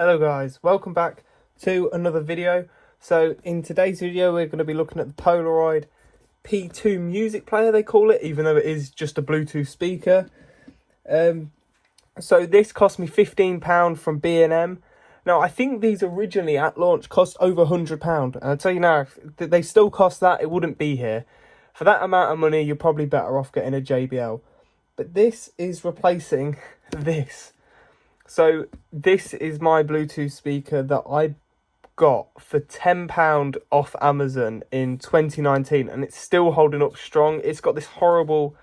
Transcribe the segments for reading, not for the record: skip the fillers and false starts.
Hello guys, welcome back to another video. So in today's video we're going to be looking at the Polaroid P2 music player, they call it, even though it is just a Bluetooth speaker. So this cost me £15 from B&M. Now I think these originally at launch cost over £100, and I'll tell you now, if they still cost that, it wouldn't be here. For that amount of money you're probably better off getting a JBL. But this is replacing this. So this is my Bluetooth speaker that I got for £10 off Amazon in 2019, and it's still holding up strong. It's got this horrible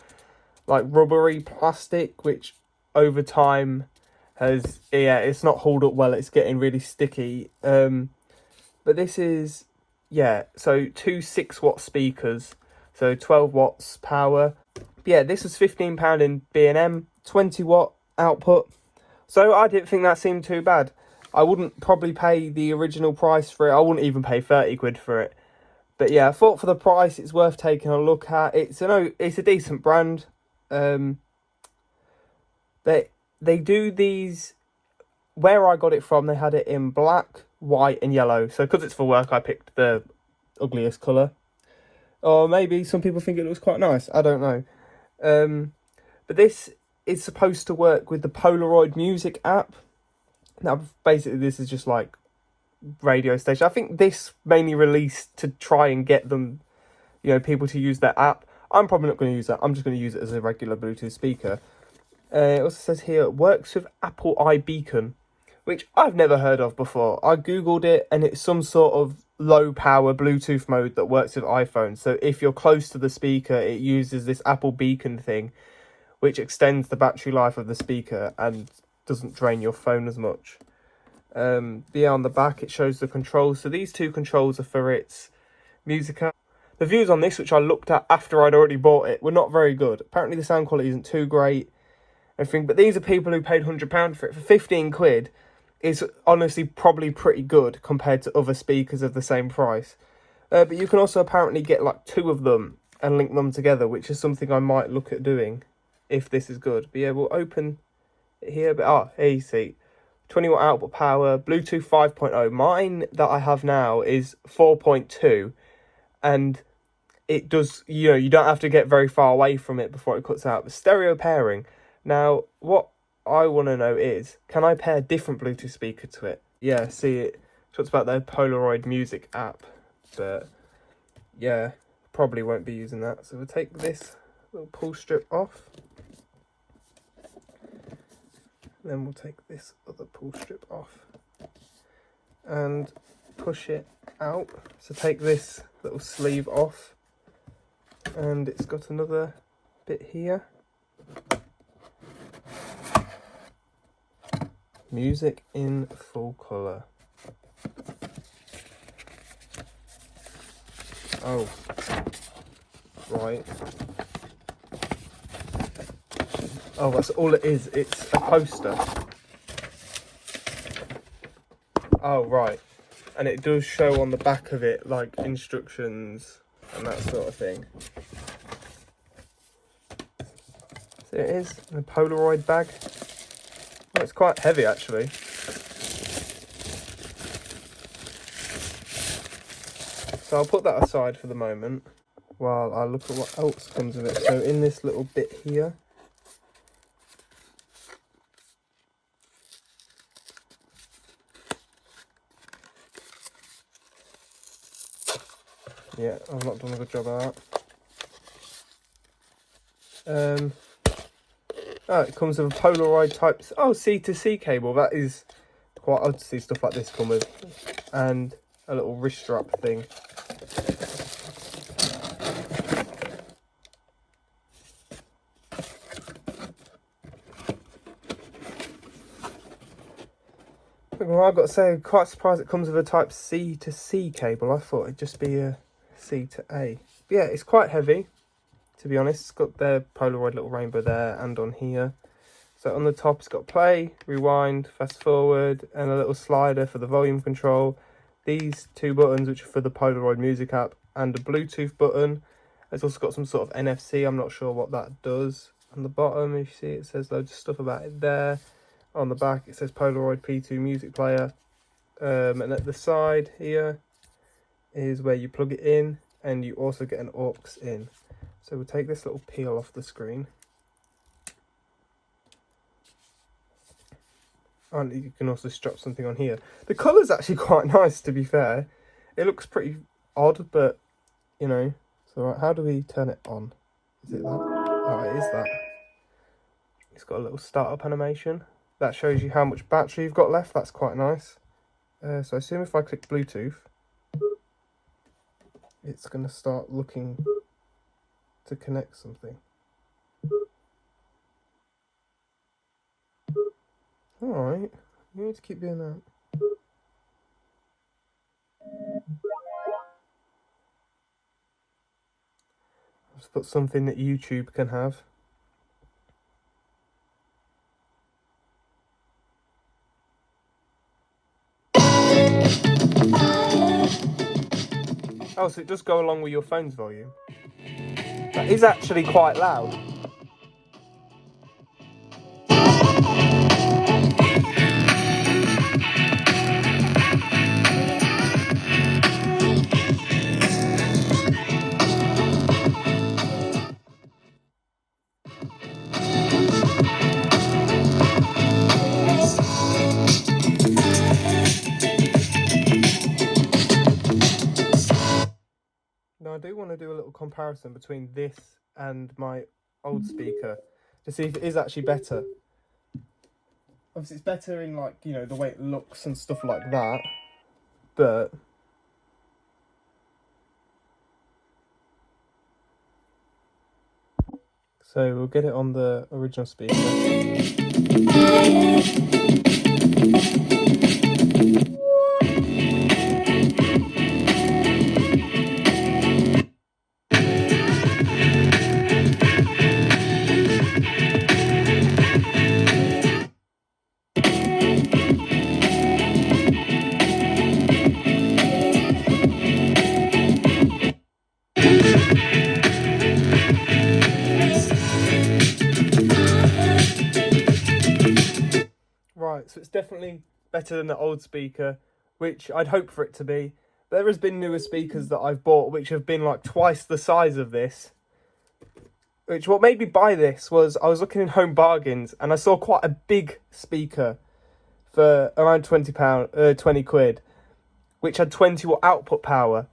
like rubbery plastic which over time has, it's not held up well. It's getting really sticky. But this is, so two 6-watt speakers, so 12 watts power. This was £15 in B&M, 20-watt output. So I didn't think that seemed too bad. I wouldn't probably pay the original price for it. I wouldn't even pay 30 quid for it. But yeah, I thought for the price it's worth taking a look at. It's a decent brand. They do these, where I got it from, they had it in black, white and yellow. So because it's for work, I picked the ugliest colour. Or maybe some people think it looks quite nice. I don't know. But this is supposed to work with the Polaroid music app. Now, basically, this is just like radio station. I think this mainly released to try and get them, people to use their app. I'm probably not going to use that. I'm just going to use it as a regular Bluetooth speaker. It also says here, it works with Apple iBeacon, which I've never heard of before. I googled it, and it's some sort of low power Bluetooth mode that works with iPhone. So if you're close to the speaker, it uses this Apple Beacon thing, which extends the battery life of the speaker and doesn't drain your phone as much. On the back it shows the controls. So these two controls are for its music app. The views on this, which I looked at after I'd already bought it, were not very good. Apparently the sound quality isn't too great, everything. But these are people who paid £100 for it. For 15 quid is honestly probably pretty good compared to other speakers of the same price. But you can also apparently get like 2 of them and link them together, which is something I might look at doing if this is good. But yeah, we'll open it here. But here you see, 20-watt output power, Bluetooth 5.0. Mine that I have now is 4.2, and it does, you don't have to get very far away from it before it cuts out. But stereo pairing. Now, what I want to know is, can I pair different Bluetooth speaker to it? Yeah, see, it talks about their Polaroid music app, but yeah, probably won't be using that. So we'll take this little pull strip off. Then we'll take this other pull strip off and push it out. So take this little sleeve off, and it's got another bit here. Music in full colour. Oh, right. Oh, that's all it is. It's a poster. Oh, right. And it does show on the back of it, like, instructions and that sort of thing. So it is in a Polaroid bag. Oh, it's quite heavy, actually. So I'll put that aside for the moment while I look at what else comes with it. So in this little bit here, yeah, I've not done a good job of that. It comes with a Polaroid type C to C cable. That is quite odd to see stuff like this come with, and a little wrist strap thing. Well, I've got to say, I'm quite surprised it comes with a type C to C cable. I thought it'd just be a C to A. But yeah, it's quite heavy, to be honest. It's got their Polaroid little rainbow there and on here. So on the top it's got play, rewind, fast forward, and a little slider for the volume control. These 2 buttons, which are for the Polaroid music app, and a Bluetooth button. It's also got some sort of NFC. I'm not sure what that does. On the bottom, if you see, it says loads of stuff about it there. On the back it says Polaroid P2 music player, and at the side here is where you plug it in, and you also get an aux in. So we'll take this little peel off the screen, and you can also strap something on here. The colour's actually quite nice, to be fair. It looks pretty odd, but you know. So right, how do we turn it on? Is it that? Oh, it is that. It's got a little startup animation that shows you how much battery you've got left. That's quite nice. So I assume if I click Bluetooth, it's going to start looking to connect something. Alright, you need to keep doing that. Just put something that YouTube can have. Oh, so it does go along with your phone's volume. That is actually quite loud. Now I do want to do a little comparison between this and my old speaker to see if it is actually better. Obviously it's better in, like, you know, the way it looks and stuff like that, but so we'll get it on the original speaker. Right, so it's definitely better than the old speaker, which I'd hope for it to be. There has been newer speakers that I've bought which have been like twice the size of this. Which, what made me buy this was I was looking in Home Bargains and I saw quite a big speaker for around £20, 20 quid, which had 20 watt output power,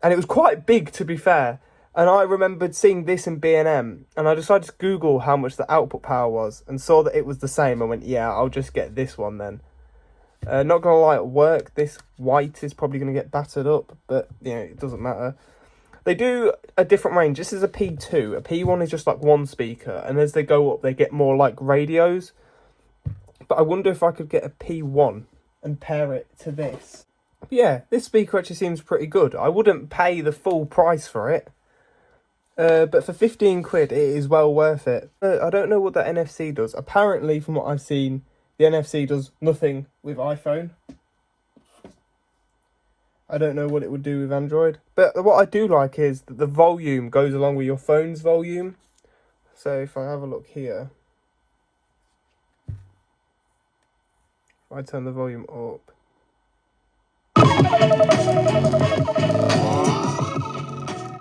and it was quite big, to be fair. And I remembered seeing this in B&M, and I decided to Google how much the output power was, and saw that it was the same. I went, yeah, I'll just get this one then. Not gonna lie, at work, this white is probably gonna get battered up, but you know, it doesn't matter. They do a different range. This is a P2. A P1 is just like one speaker, and as they go up, they get more like radios. But I wonder if I could get a P1 and pair it to this. But yeah, this speaker actually seems pretty good. I wouldn't pay the full price for it. But for 15 quid, it is well worth it. I don't know what the NFC does. Apparently, from what I've seen, the NFC does nothing with iPhone. I don't know what it would do with Android. But what I do like is that the volume goes along with your phone's volume. So if I have a look here, if I turn the volume up,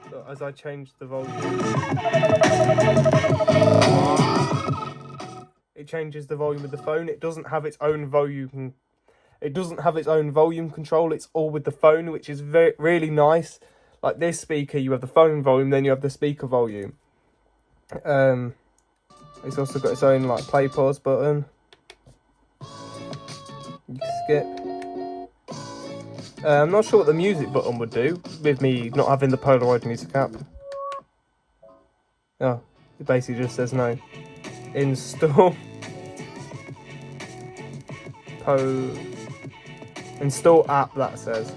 so as I change the volume, it changes the volume of the phone. It doesn't have its own volume. It doesn't have its own volume control. It's all with the phone, which is really nice. Like this speaker, you have the phone volume, then you have the speaker volume. It's also got its own like play pause button. You skip. I'm not sure what the music button would do with me not having the Polaroid music app. Oh, it basically just says no. Install. Install app, that says.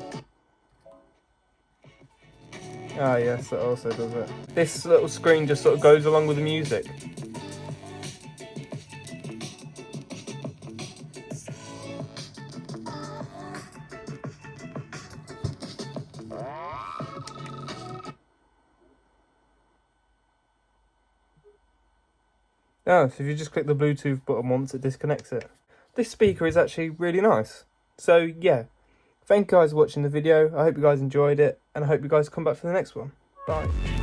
Ah, yes, that also does it. This little screen just sort of goes along with the music. Oh, so if you just click the Bluetooth button once, it disconnects it. this speaker is actually really nice. So yeah, thank you guys for watching the video. I hope you guys enjoyed it, and I hope you guys come back for the next one. Bye.